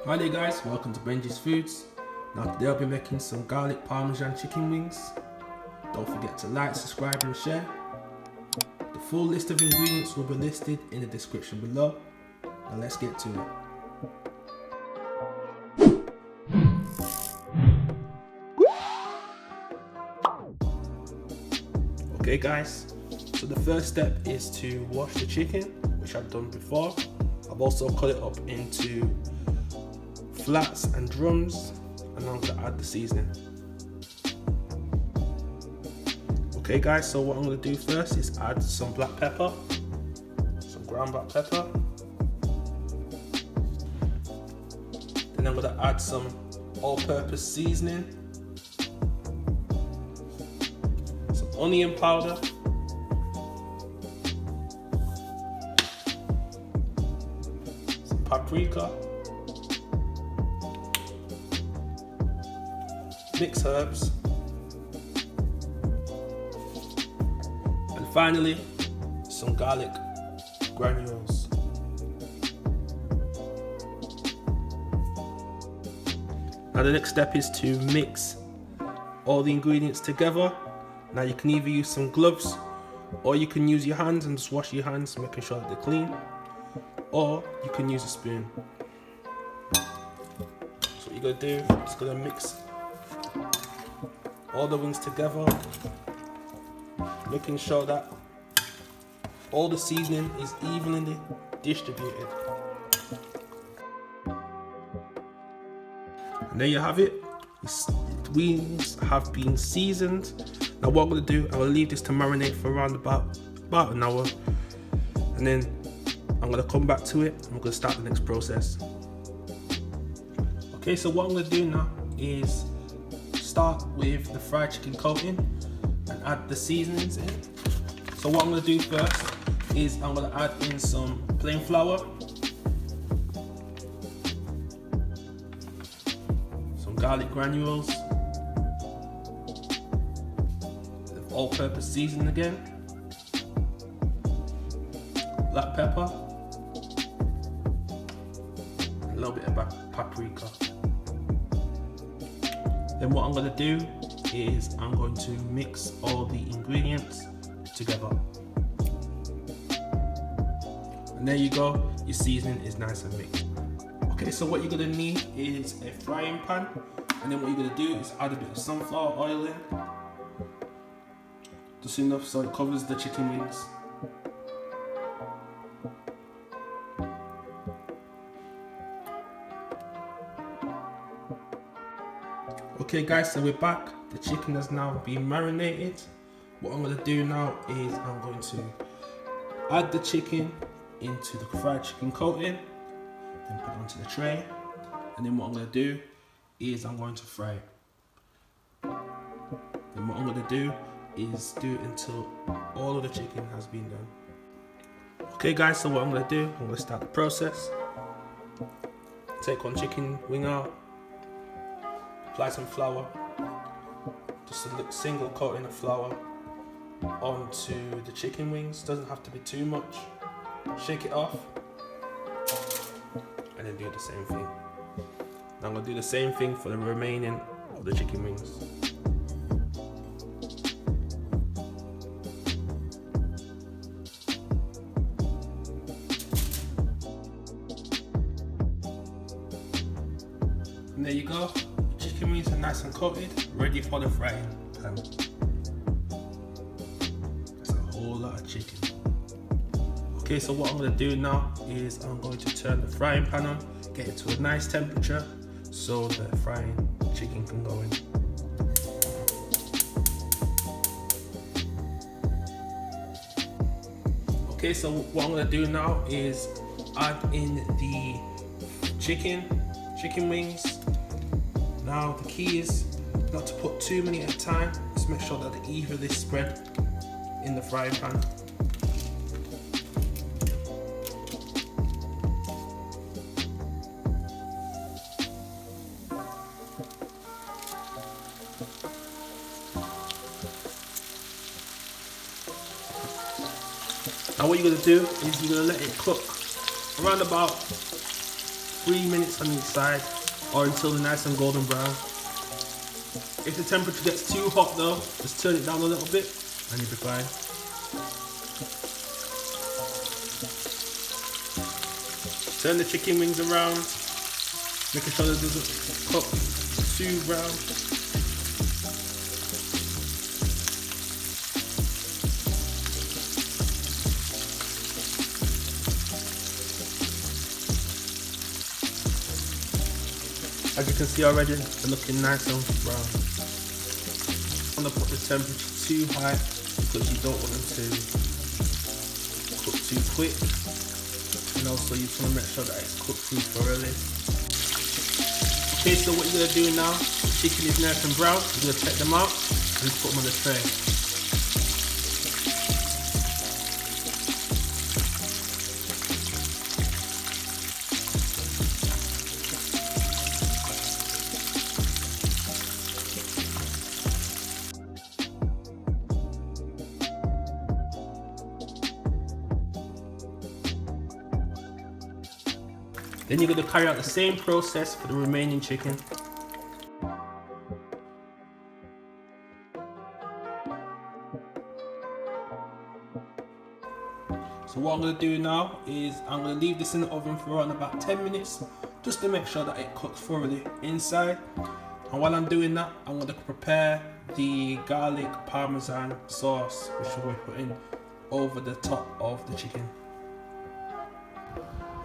Hi there guys, welcome to Benji's Foods. Now today I'll be making some garlic parmesan chicken wings. Don't forget to like, subscribe and share. The full list of ingredients will be listed in the description below. Now let's get to it. Okay guys, so the first step is to wash the chicken, which I've done before. I've also cut it up into flats and drums, and I'm going to add the seasoning. Okay guys, so what I'm going to do first is add some black pepper, some ground black pepper. Then I'm going to add some all-purpose seasoning, some onion powder, some paprika, mixed herbs, and finally some garlic granules. Now the next step is to mix all the ingredients together. Now you can either use some gloves, or you can use your hands and just wash your hands, making sure that they're clean, or you can use a spoon. So what you're going to do is going to mix all the wings together, making sure that all the seasoning is evenly distributed. And there you have it. The wings have been seasoned. Now what I'm going to do, I'm going to leave this to marinate for around about an hour, and then I'm going to come back to it and I'm going to start the next process. Okay, so what I'm going to do now is start with the fried chicken coating and add the seasonings in. So what I'm going to do first is I'm going to add in some plain flour, some garlic granules, all-purpose seasoning again, black pepper, a little bit of paprika. Then what I'm going to do is I'm going to mix all the ingredients together. And there you go, your seasoning is nice and mixed. Okay, so what you're going to need is a frying pan, and then what you're going to do is add a bit of sunflower oil in, just enough so it covers the chicken wings. Okay guys, so we're back. The chicken has now been marinated. What I'm going to do now is I'm going to add the chicken into the fried chicken coating, then put it onto the tray, and then what I'm going to do is I'm going to fry it. Then what I'm going to do is do it until all of the chicken has been done. Okay guys, so what I'm going to do, I'm going to start the process. Take one chicken wing out, apply some flour, just a single coating of flour onto the chicken wings, doesn't have to be too much. Shake it off, and then do the same thing. Now I'm going to do the same thing for the remaining of the chicken wings. And there you go. Chicken wings are nice and coated, ready for the frying pan. That's a whole lot of chicken. Okay, so what I'm going to do now is I'm going to turn the frying pan on, get it to a nice temperature so the frying chicken can go in. Okay, so what I'm going to do now is add in the chicken wings. Now the key is not to put too many at a time, just make sure that they're evenly spread in the frying pan. Now what you're going to do is you're going to let it cook around about 3 minutes on each side, or until they're nice and golden brown. If the temperature gets too hot though, just turn it down a little bit and you'll be fine. Turn the chicken wings around, making sure that it doesn't cook too brown. As you can see already, they're looking nice and brown. I want to put the temperature too high because you don't want them to cook too quick. And also you just want to make sure that it's cooked through thoroughly. Okay, so what you're going to do now, the chicken is nice and brown, you're going to check them out and put them on the tray. Then you're going to carry out the same process for the remaining chicken. So what I'm going to do now is I'm going to leave this in the oven for around about 10 minutes just to make sure that it cooks thoroughly inside. And while I'm doing that, I'm going to prepare the garlic parmesan sauce, which we're putting over the top of the chicken.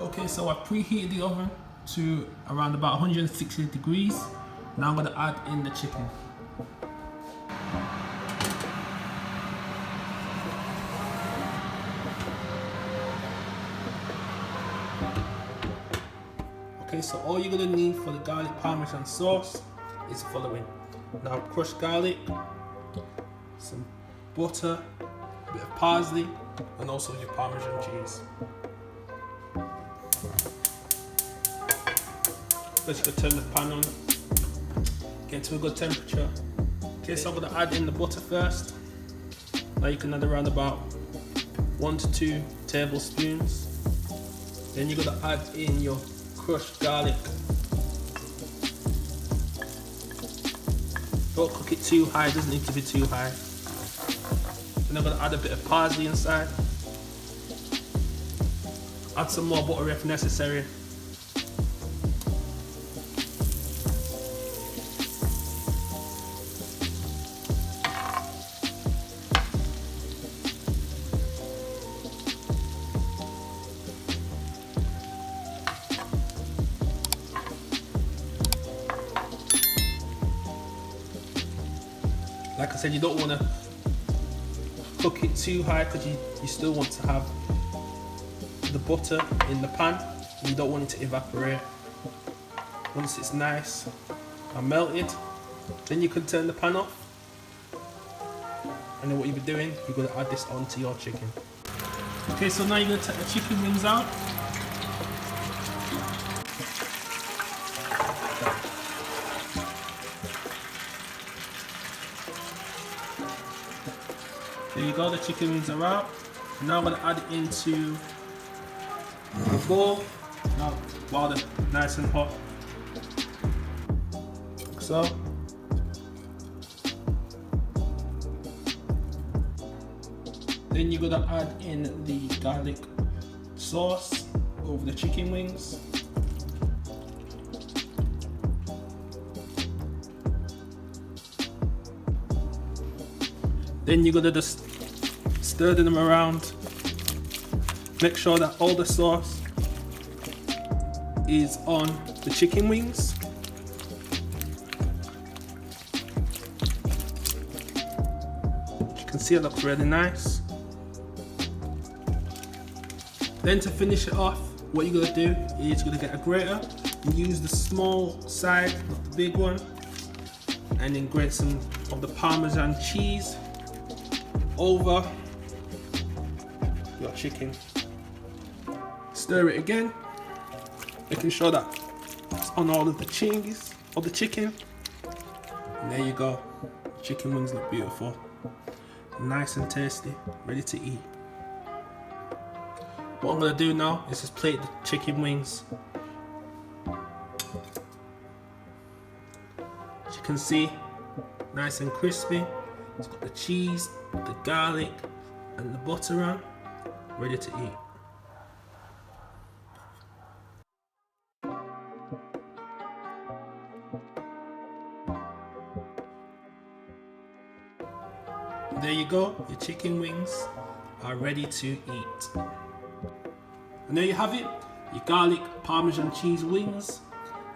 Okay, so I preheated the oven to around about 160 degrees. Now I'm going to add in the chicken. Okay, so all you're going to need for the garlic parmesan sauce is the following. Now crushed garlic, some butter, a bit of parsley, and also your Parmesan cheese. First you can turn the pan on, get to a good temperature. Okay, so I'm going to add in the butter first. Now you can add around about 1 to 2 tablespoons. Then you're going to add in your crushed garlic. Don't cook it too high, it doesn't need to be too high. Then I'm going to add a bit of parsley inside. Add some more butter if necessary. Like I said, you don't want to cook it too high because you still want to have the butter in the pan. You don't want it to evaporate. Once it's nice and melted, then you can turn the pan off. And then what you'll be doing, you're going to add this onto your chicken. Okay, so now you're going to take the chicken wings out. There you go, the chicken wings are out. Now I'm going to add it into the bowl. Now, while they're nice and hot. Like so. Then you're going to add in the garlic sauce over the chicken wings. Then you're going to just stir them around. Make sure that all the sauce is on the chicken wings. You can see it looks really nice. Then to finish it off, what you're going to do is you're going to get a grater and use the small side, not the big one, and then grate some of the Parmesan cheese over your chicken. Stir it again, making sure that it's on all of the cheese of the chicken. And there you go. Chicken wings look beautiful, nice and tasty, ready to eat. What I'm going to do now is just plate the chicken wings you can see, nice and crispy. It's got the cheese, the garlic, and the butter on, ready to eat. There you go, your chicken wings are ready to eat. And there you have it, your garlic Parmesan cheese wings.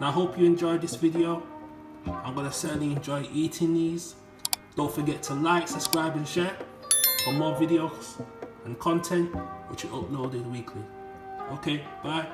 Now I hope you enjoyed this video. I'm gonna certainly enjoy eating these. Don't forget to like, subscribe and share for more videos and content which are uploaded weekly. Okay, bye.